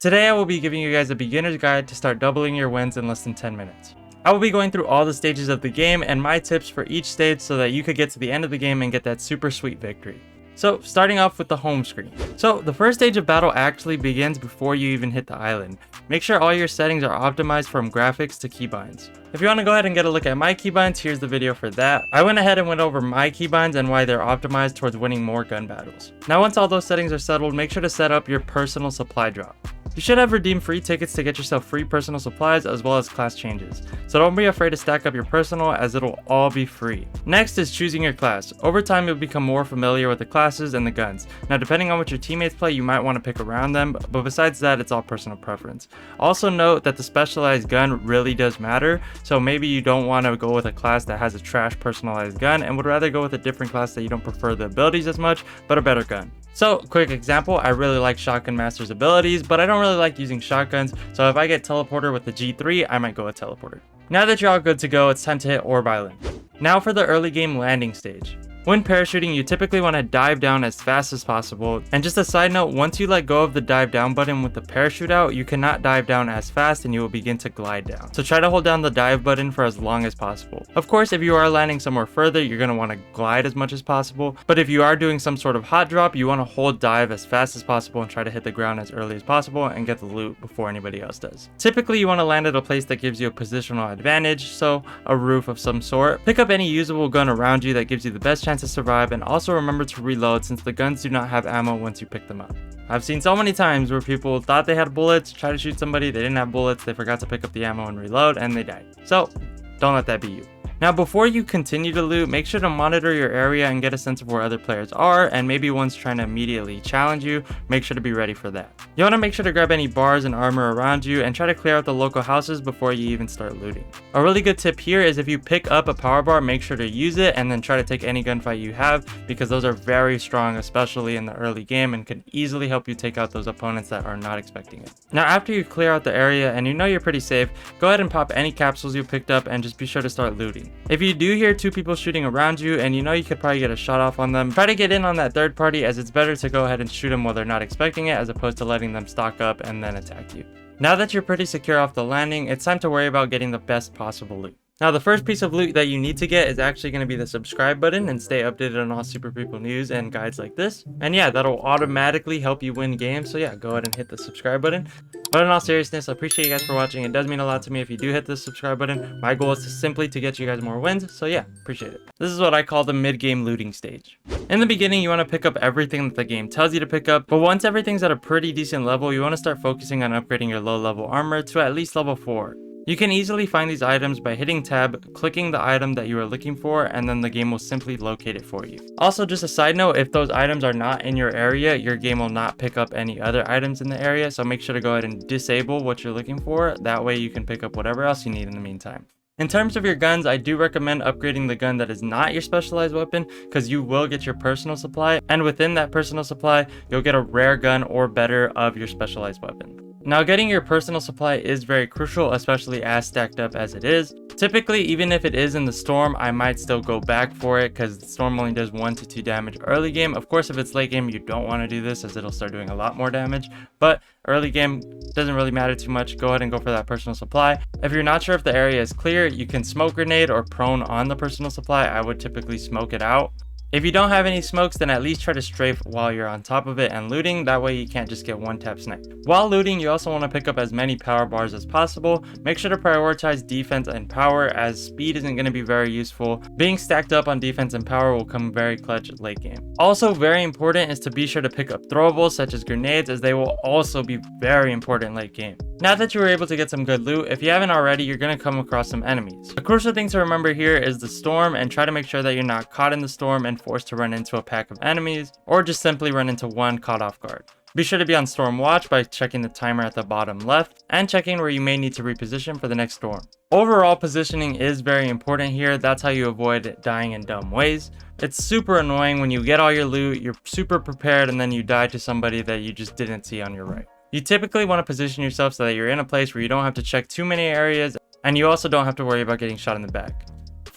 Today I will be giving you guys a beginner's guide to start doubling your wins in less than 10 minutes. I will be going through all the stages of the game and my tips for each stage so that you could get to the end of the game and get that super sweet victory. So starting off with the home screen. So the first stage of battle actually begins before you even hit the island. Make sure all your settings are optimized from graphics to keybinds. If you want to go ahead and get a look at my keybinds, here's the video for that. I went ahead and went over my keybinds and why they're optimized towards winning more gun battles. Now once all those settings are settled, make sure to set up your personal supply drop. You should have redeemed free tickets to get yourself free personal supplies as well as class changes. So don't be afraid to stack up your personal as it'll all be free. Next is choosing your class. Over time you'll become more familiar with the classes and the guns. Now depending on what your teammates play, you might want to pick around them, but besides that it's all personal preference. Also note that the specialized gun really does matter, so maybe you don't want to go with a class that has a trash personalized gun and would rather go with a different class that you don't prefer the abilities as much, but a better gun. So, quick example, I really like Shotgun Master's abilities, but I don't really like using shotguns, so if I get Teleporter with the G3, I might go with Teleporter. Now that you're all good to go, it's time to hit Orb Island. Now for the early game landing stage. When parachuting, you typically want to dive down as fast as possible, and just a side note, once you let go of the dive down button with the parachute out, you cannot dive down as fast and you will begin to glide down. So try to hold down the dive button for as long as possible. Of course, if you are landing somewhere further, you're going to want to glide as much as possible, but if you are doing some sort of hot drop, you want to hold dive as fast as possible and try to hit the ground as early as possible and get the loot before anybody else does. Typically, you want to land at a place that gives you a positional advantage, so a roof of some sort. Pick up any usable gun around you that gives you the best chance to survive, and also remember to reload since the guns do not have ammo once you pick them up. I've seen so many times where people thought they had bullets, tried to shoot somebody, they didn't have bullets, they forgot to pick up the ammo and reload, and they died. So don't let that be you. Now before you continue to loot, make sure to monitor your area and get a sense of where other players are, and maybe one's trying to immediately challenge you, make sure to be ready for that. You want to make sure to grab any bars and armor around you and try to clear out the local houses before you even start looting. A really good tip here is if you pick up a power bar, make sure to use it and then try to take any gunfight you have, because those are very strong, especially in the early game, and can easily help you take out those opponents that are not expecting it. Now after you clear out the area and you know you're pretty safe, go ahead and pop any capsules you picked up and just be sure to start looting. If you do hear two people shooting around you and you know you could probably get a shot off on them, try to get in on that third party, as it's better to go ahead and shoot them while they're not expecting it as opposed to letting them stock up and then attack you. Now that you're pretty secure off the landing, it's time to worry about getting the best possible loot. Now the first piece of loot that you need to get is actually going to be the subscribe button and stay updated on all Super People news and guides like this. And yeah, that'll automatically help you win games, so yeah, go ahead and hit the subscribe button. But in all seriousness, I appreciate you guys for watching. It does mean a lot to me if you do hit the subscribe button. My goal is to simply get you guys more wins, so yeah, appreciate it. This is what I call the mid-game looting stage. In the beginning, you want to pick up everything that the game tells you to pick up, but once everything's at a pretty decent level, you want to start focusing on upgrading your low-level armor to at least level 4. You can easily find these items by hitting tab, clicking the item that you are looking for, and then the game will simply locate it for you. Also, just a side note, if those items are not in your area, your game will not pick up any other items in the area, so make sure to go ahead and disable what you're looking for. That way you can pick up whatever else you need in the meantime. In terms of your guns, I do recommend upgrading the gun that is not your specialized weapon, because you will get your personal supply, and within that personal supply, you'll get a rare gun or better of your specialized weapon. Now getting your personal supply is very crucial, especially as stacked up as it is. Typically, even if it is in the storm, I might still go back for it because the storm only does 1 to 2 damage early game. Of course, if it's late game, you don't want to do this as it'll start doing a lot more damage, but early game doesn't really matter too much. Go ahead and go for that personal supply. If you're not sure if the area is clear, you can smoke grenade or prone on the personal supply. I would typically smoke it out. If you don't have any smokes, then at least try to strafe while you're on top of it and looting, that way you can't just get one tap snipe. While looting, you also want to pick up as many power bars as possible. Make sure to prioritize defense and power, as speed isn't going to be very useful. Being stacked up on defense and power will come very clutch late game. Also very important is to be sure to pick up throwables such as grenades, as they will also be very important late game. Now that you were able to get some good loot, if you haven't already, you're going to come across some enemies. The crucial thing to remember here is the storm, and try to make sure that you're not caught in the storm and forced to run into a pack of enemies, or just simply run into one caught off guard. Be sure to be on storm watch by checking the timer at the bottom left and checking where you may need to reposition for the next storm. Overall positioning is very important here. That's how you avoid dying in dumb ways. It's super annoying when you get all your loot, you're super prepared, and then you die to somebody that you just didn't see on your right. You typically want to position yourself so that you're in a place where you don't have to check too many areas, and you also don't have to worry about getting shot in the back.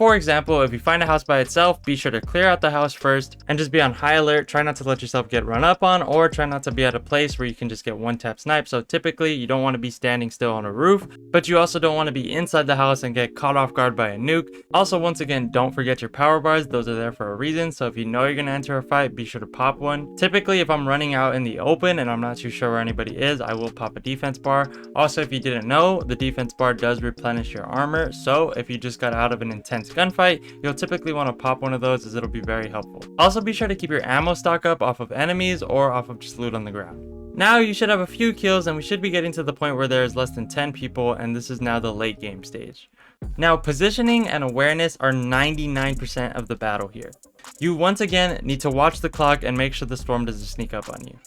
For example, if you find a house by itself, be sure to clear out the house first and just be on high alert. Try not to let yourself get run up on, or try not to be at a place where you can just get one tap snipe. So typically you don't want to be standing still on a roof, but you also don't want to be inside the house and get caught off guard by a nuke. Also, once again, don't forget your power bars. Those are there for a reason. So if you know you're going to enter a fight, be sure to pop one. Typically, if I'm running out in the open and I'm not too sure where anybody is, I will pop a defense bar. Also, if you didn't know, the defense bar does replenish your armor. So if you just got out of an intense gunfight, you'll typically want to pop one of those, as it'll be very helpful. Also, be sure to keep your ammo stock up off of enemies or off of just loot on the ground. Now you should have a few kills, and we should be getting to the point where there's less than 10 people, and this is now the late game stage. Now, positioning and awareness are 99% of the battle here. You once again need to watch the clock and make sure the storm doesn't sneak up on you.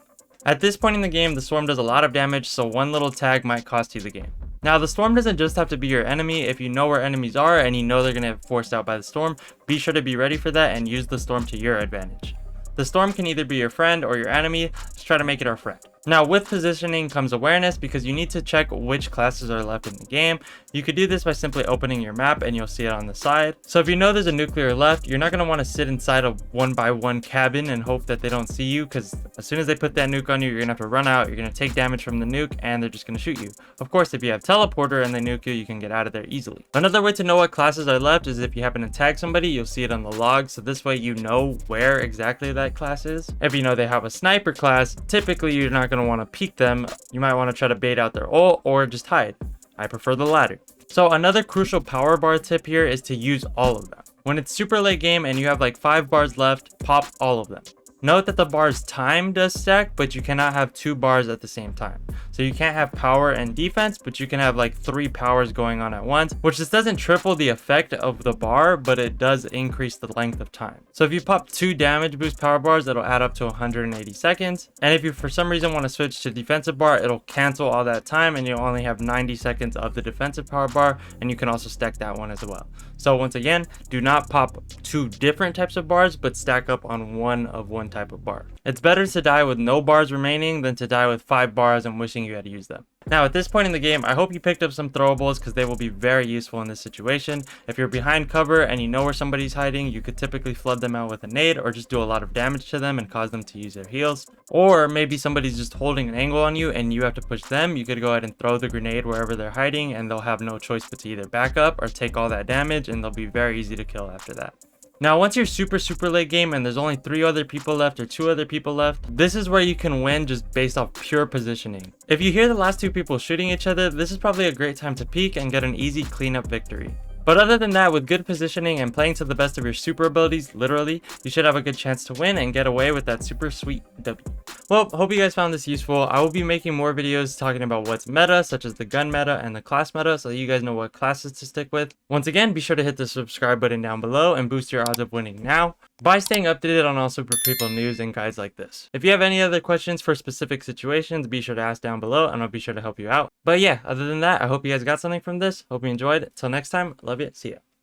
At this point in the game, the storm does a lot of damage, so one little tag might cost you the game. Now, the storm doesn't just have to be your enemy. If you know where enemies are and you know they're going to get forced out by the storm, be sure to be ready for that and use the storm to your advantage. The storm can either be your friend or your enemy. Let's try to make it our friend. Now, with positioning comes awareness, because you need to check which classes are left in the game. You could do this by simply opening your map and you'll see it on the side. So if you know there's a nuclear left, you're not going to want to sit inside a 1x1 cabin and hope that they don't see you, because as soon as they put that nuke on you, you're going to have to run out, you're going to take damage from the nuke, and they're just going to shoot you. Of course, if you have teleporter and they nuke you, you can get out of there easily. Another way to know what classes are left is if you happen to tag somebody, you'll see it on the log, so this way you know where exactly that class is. If you know they have a sniper class, typically you're not going to want to peek them. You might want to try to bait out their ult or just hide. I prefer the latter. So another crucial power bar tip here is to use all of them. When it's super late game and you have like 5 bars left, pop all of them. Note that the bar's time does stack, but you cannot have 2 bars at the same time. So you can't have power and defense, but you can have like 3 powers going on at once, which just doesn't triple the effect of the bar, but it does increase the length of time. So if you pop 2 damage boost power bars, it'll add up to 180 seconds. And if you for some reason want to switch to defensive bar, it'll cancel all that time and you'll only have 90 seconds of the defensive power bar, and you can also stack that one as well. So once again, do not pop 2 different types of bars, but stack up on one type of bar. It's better to die with no bars remaining than to die with 5 bars and wishing you had used them. Now, at this point in the game, I hope you picked up some throwables, because they will be very useful in this situation. If you're behind cover and you know where somebody's hiding, you could typically flood them out with a nade or just do a lot of damage to them and cause them to use their heals. Or maybe somebody's just holding an angle on you and you have to push them. You could go ahead and throw the grenade wherever they're hiding, and they'll have no choice but to either back up or take all that damage, and they'll be very easy to kill after that. Now, once you're super late game and there's only 3 other people left or 2 other people left, this is where you can win just based off pure positioning. If you hear the last 2 people shooting each other, this is probably a great time to peek and get an easy cleanup victory. But other than that, with good positioning and playing to the best of your super abilities, literally, you should have a good chance to win and get away with that super sweet W. Well, hope you guys found this useful. I will be making more videos talking about what's meta, such as the gun meta and the class meta, so that you guys know what classes to stick with. Once again, be sure to hit the subscribe button down below and boost your odds of winning now by staying updated on all Super People news and guides like this. If you have any other questions for specific situations, be sure to ask down below and I'll be sure to help you out. But yeah, other than that, I hope you guys got something from this. Hope you enjoyed. Till next time, love you. See ya.